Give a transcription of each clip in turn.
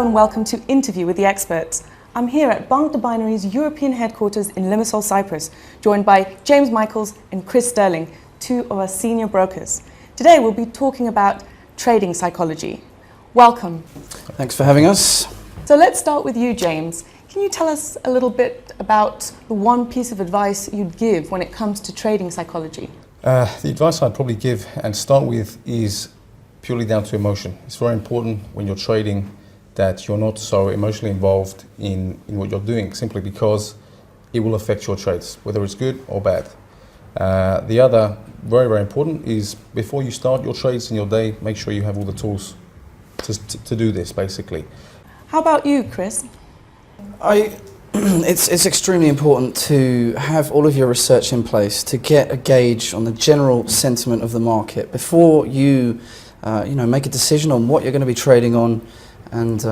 and welcome to Interview with the Experts. I'm here at Banque de Binary's European headquarters in Limassol, Cyprus, joined by James Michaels and Chris Sterling, two of our senior brokers. Today we'll be talking about trading psychology. Welcome. Thanks for having us. So let's start with you, James. Can you tell us a little bit about the one piece of advice you'd give when it comes to trading psychology? The advice I'd probably give and start with is purely down to emotion. It's very important when you're trading that you're not so emotionally involved in what you're doing, simply because it will affect your trades, whether it's good or bad. The other very, very important is before you start your trades in your day, make sure you have all the tools to do this, basically. How about you, Chris? It's extremely important to have all of your research in place to get a gauge on the general sentiment of the market before you make a decision on what you're going to be trading on and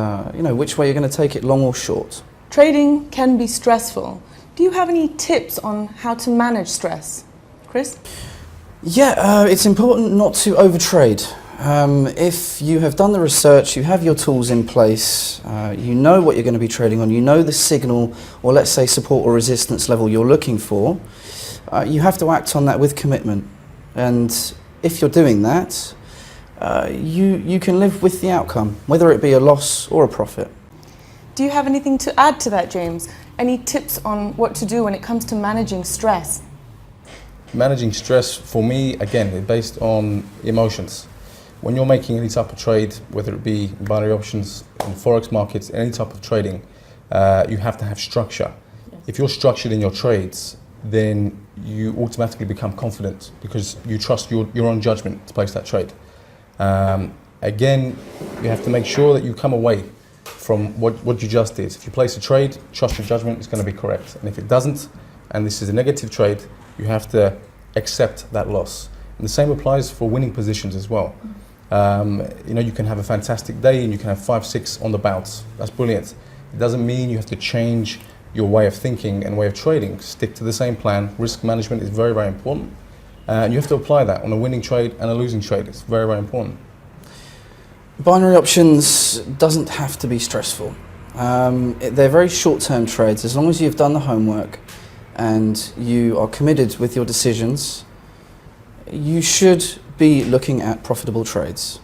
which way you're going to take it, long or short. Trading can be stressful. Do you have any tips on how to manage stress? Chris? Yeah, it's important not to overtrade. If you have done the research, you have your tools in place, you know what you're going to be trading on, you know the signal or let's say support or resistance level you're looking for, you have to act on that with commitment. And if you're doing that, you can live with the outcome, whether it be a loss or a profit. Do you have anything to add to that, James? Any tips on what to do when it comes to managing stress? Managing stress, for me, again, is based on emotions. When you're making any type of trade, whether it be binary options, in forex markets, any type of trading, you have to have structure. Yes. If you're structured in your trades, then you automatically become confident because you trust your own judgment to place that trade. Again, you have to make sure that you come away from what you just did. If you place a trade, trust your judgment is going to be correct. And if it doesn't, and this is a negative trade, you have to accept that loss. And the same applies for winning positions as well. You can have a fantastic day and you can have 5-6 on the bounce. That's brilliant. It doesn't mean you have to change your way of thinking and way of trading. Stick to the same plan. Risk management is very, very important. And you have to apply that on a winning trade and a losing trade. It's very, very important. Binary options doesn't have to be stressful. They're very short-term trades. As long as you've done the homework and you are committed with your decisions, you should be looking at profitable trades.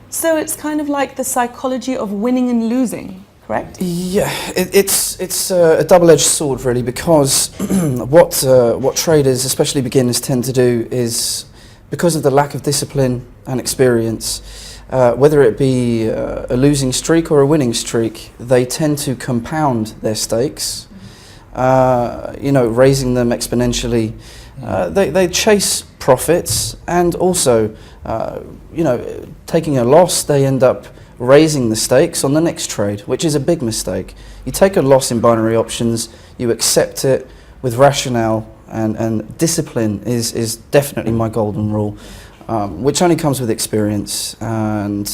So it's kind of like the psychology of winning and losing, correct? Yeah, it's a double-edged sword really, because what traders, especially beginners, tend to do is, because of the lack of discipline and experience, whether it be a losing streak or a winning streak, they tend to compound their stakes, raising them exponentially. They chase profits and also, taking a loss, they end up raising the stakes on the next trade, which is a big mistake. You take a loss in binary options, you accept it with rationale, and discipline is definitely my golden rule, which only comes with experience. And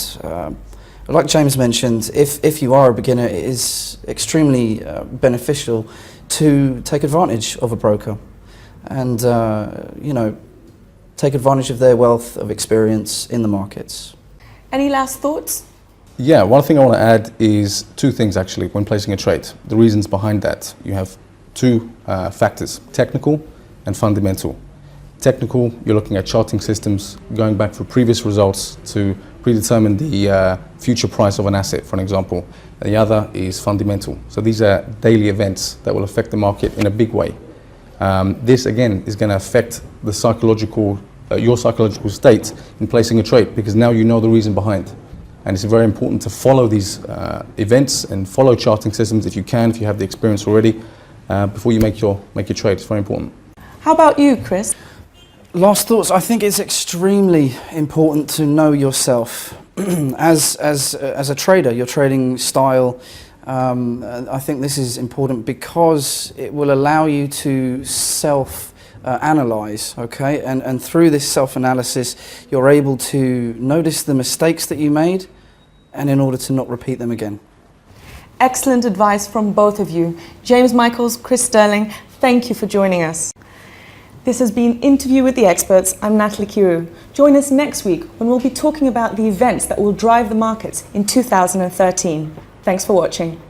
like James mentioned, if you are a beginner, it is extremely beneficial to take advantage of a broker and take advantage of their wealth of experience in the markets. Any last thoughts? Yeah, one thing I want to add is two things actually when placing a trade. The reasons behind that. You have two factors, technical and fundamental. Technical, you're looking at charting systems, going back for previous results to predetermine the future price of an asset, for an example. And the other is fundamental. So these are daily events that will affect the market in a big way. This again is going to affect the your psychological state in placing a trade, because now you know the reason behind. And it's very important to follow these events and follow charting systems if you have the experience already, before you make your trade. It's very important. How about you, Chris? Last thoughts. I think it's extremely important to know yourself as a trader, your trading style. I think this is important because it will allow you to self-analyze, okay? And through this self-analysis, you're able to notice the mistakes that you made, and in order to not repeat them again. Excellent advice from both of you. James Michaels, Chris Sterling, thank you for joining us. This has been Interview with the Experts. I'm Natalie Kiru. Join us next week when we'll be talking about the events that will drive the markets in 2013. Thanks for watching.